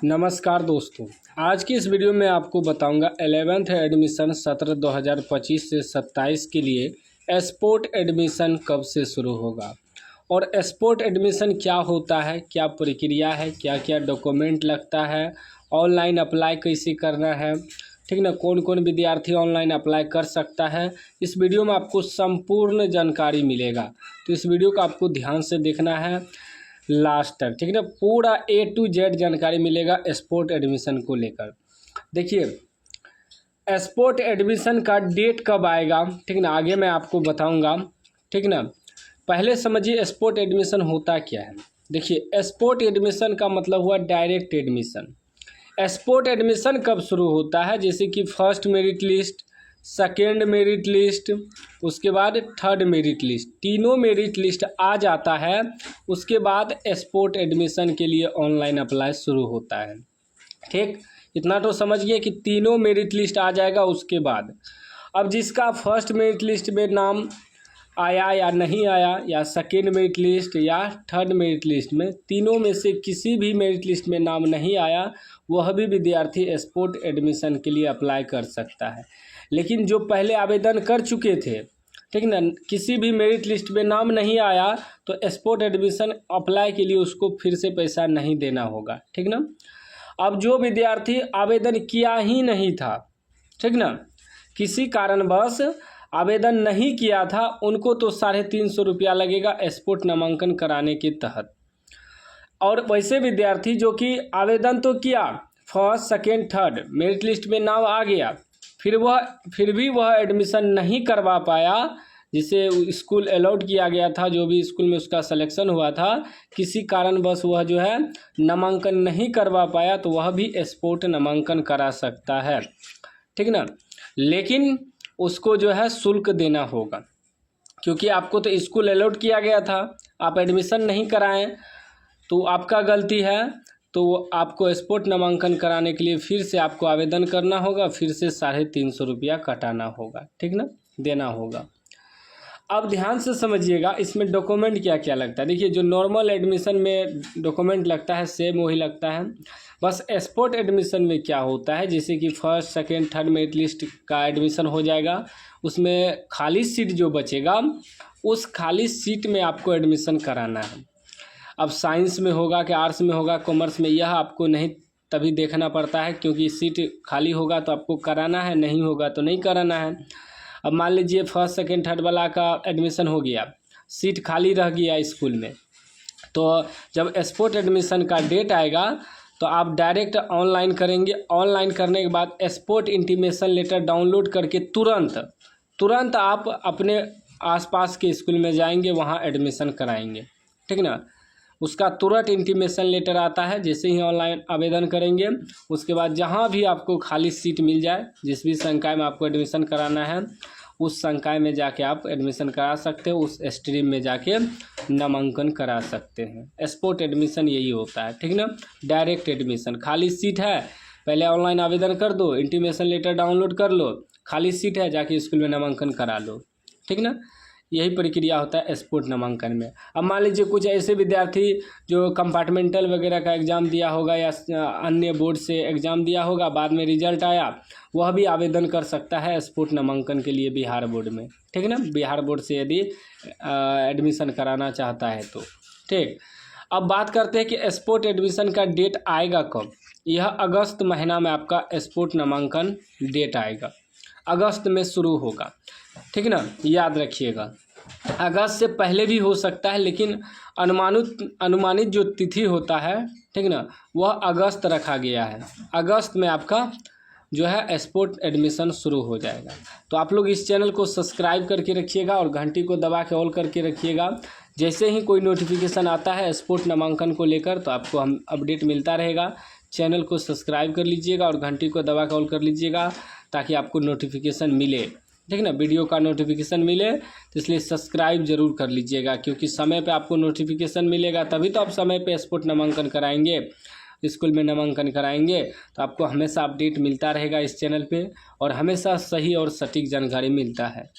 नमस्कार दोस्तों, आज की इस वीडियो में आपको बताऊंगा 11th एडमिशन सत्र 2025 से 27 के लिए स्पोर्ट एडमिशन कब से शुरू होगा और स्पोर्ट एडमिशन क्या होता है, क्या प्रक्रिया है, क्या क्या डॉक्यूमेंट लगता है, ऑनलाइन अप्लाई कैसे करना है, ठीक ना, कौन कौन विद्यार्थी ऑनलाइन अप्लाई कर सकता है। इस वीडियो में आपको संपूर्ण जानकारी मिलेगा, तो इस वीडियो को आपको ध्यान से देखना है लास्ट तक, ठीक है ना। पूरा A to Z जानकारी मिलेगा स्पोर्ट एडमिशन को लेकर। देखिए स्पोर्ट एडमिशन का डेट कब आएगा, ठीक ना, आगे मैं आपको बताऊंगा, ठीक ना। पहले समझिए स्पोर्ट एडमिशन होता क्या है। देखिए स्पोर्ट एडमिशन का मतलब हुआ डायरेक्ट एडमिशन। स्पोर्ट एडमिशन कब शुरू होता है, जैसे कि first merit list, second merit list, उसके बाद थर्ड मेरिट लिस्ट, तीनों मेरिट लिस्ट आ जाता है, उसके बाद स्पोर्ट एडमिशन के लिए ऑनलाइन अप्लाई शुरू होता है। ठीक, इतना तो समझिए कि तीनों मेरिट लिस्ट आ जाएगा। उसके बाद अब जिसका फर्स्ट मेरिट लिस्ट में नाम आया या नहीं आया, या सेकेंड मेरिट लिस्ट या थर्ड मेरिट लिस्ट में, तीनों में से किसी भी मेरिट लिस्ट में नाम नहीं आया, वह भी विद्यार्थी स्पोर्ट एडमिशन के लिए अप्लाई कर सकता है। लेकिन जो पहले आवेदन कर चुके थे, ठीक ना, किसी भी मेरिट लिस्ट में नाम नहीं आया, तो स्पोर्ट एडमिशन अप्लाई के लिए उसको फिर से पैसा नहीं देना होगा, ठीक ना। अब जो विद्यार्थी आवेदन किया ही नहीं था, ठीक ना, किसी कारणवश आवेदन नहीं किया था, उनको तो 350 रुपया लगेगा स्पोर्ट नामांकन कराने के तहत। और वैसे विद्यार्थी जो कि आवेदन तो किया, first second third merit list में नाम आ गया, फिर भी वह एडमिशन नहीं करवा पाया, जिसे स्कूल अलाउड किया गया था, जो भी स्कूल में उसका सिलेक्शन हुआ था, किसी कारणवश वह जो है नामांकन नहीं करवा पाया, तो वह भी स्पोर्ट नामांकन करा सकता है, ठीक ना। लेकिन उसको जो है शुल्क देना होगा, क्योंकि आपको तो स्कूल अलाउड किया गया था, आप एडमिशन नहीं कराएं तो आपका गलती है। तो आपको स्पोर्ट नामांकन कराने के लिए फिर से आपको आवेदन करना होगा, फिर से 350 रुपया कटाना होगा, ठीक ना, देना होगा। अब ध्यान से समझिएगा इसमें डॉक्यूमेंट क्या क्या लगता है। देखिए जो नॉर्मल एडमिशन में डॉक्यूमेंट लगता है सेम वही लगता है, बस स्पोर्ट एडमिशन में क्या होता है, जैसे कि first second third merit list का एडमिशन हो जाएगा, उसमें खाली सीट जो बचेगा, उस खाली सीट में आपको एडमिशन कराना है। अब साइंस में होगा कि आर्ट्स में होगा, कॉमर्स में, यह आपको नहीं तभी देखना पड़ता है, क्योंकि सीट खाली होगा तो आपको कराना है, नहीं होगा तो नहीं कराना है। अब मान लीजिए फर्स्ट सेकेंड थर्ड वाला का एडमिशन हो गया, सीट खाली रह गया स्कूल में, तो जब स्पोर्ट एडमिशन का डेट आएगा तो आप डायरेक्ट ऑनलाइन करेंगे। ऑनलाइन करने के बाद स्पोर्ट इंटीमेशन लेटर डाउनलोड करके तुरंत आप अपने आसपास के स्कूल में जाएंगे, वहाँ एडमिशन कराएंगे, ठीक ना। उसका तुरंत इंटीमेशन लेटर आता है, जैसे ही ऑनलाइन आवेदन करेंगे, उसके बाद जहाँ भी आपको खाली सीट मिल जाए, जिस भी संकाय में आपको एडमिशन कराना है, उस संकाय में जाके आप एडमिशन करा सकते हो, उस स्ट्रीम में जाके नामांकन करा सकते हैं। स्पोर्ट एडमिशन यही होता है, ठीक ना। डायरेक्ट एडमिशन, खाली सीट है, पहले ऑनलाइन आवेदन कर दो, इंटीमेशन लेटर डाउनलोड कर लो, खाली सीट है, जाके स्कूल में नामांकन करा लो, ठीक ना। यही प्रक्रिया होता है स्पोर्ट नामांकन में। अब मान लीजिए कुछ ऐसे विद्यार्थी जो कंपार्टमेंटल वगैरह का एग्ज़ाम दिया होगा या अन्य बोर्ड से एग्ज़ाम दिया होगा, बाद में रिजल्ट आया, वह भी आवेदन कर सकता है स्पोर्ट नामांकन के लिए बिहार बोर्ड में, ठीक है ना। बिहार बोर्ड से यदि एडमिशन कराना चाहता है तो, ठीक। अब बात करते हैं कि स्पोर्ट एडमिशन का डेट आएगा कब। यह अगस्त महीना में आपका स्पोर्ट नामांकन डेट आएगा, अगस्त में शुरू होगा, ठीक ना, याद रखिएगा। अगस्त से पहले भी हो सकता है, लेकिन अनुमानित जो तिथि होता है, ठीक ना, वह अगस्त रखा गया है। अगस्त में आपका जो है स्पोर्ट एडमिशन शुरू हो जाएगा। तो आप लोग इस चैनल को सब्सक्राइब करके रखिएगा और घंटी को दबा के ऑल करके रखिएगा। जैसे ही कोई नोटिफिकेशन आता है स्पोर्ट नामांकन को लेकर, तो आपको हम अपडेट मिलता रहेगा। चैनल को सब्सक्राइब कर लीजिएगा और घंटी को दबा के ऑल कर लीजिएगा, ताकि आपको नोटिफिकेशन मिले, ठीक ना, वीडियो का नोटिफिकेशन मिले। तो इसलिए सब्सक्राइब जरूर कर लीजिएगा, क्योंकि समय पे आपको नोटिफिकेशन मिलेगा, तभी तो आप समय पे स्पोर्ट नामांकन कराएंगे, स्कूल में नामांकन कराएंगे। तो आपको हमेशा अपडेट मिलता रहेगा इस चैनल पे, और हमेशा सही और सटीक जानकारी मिलता है।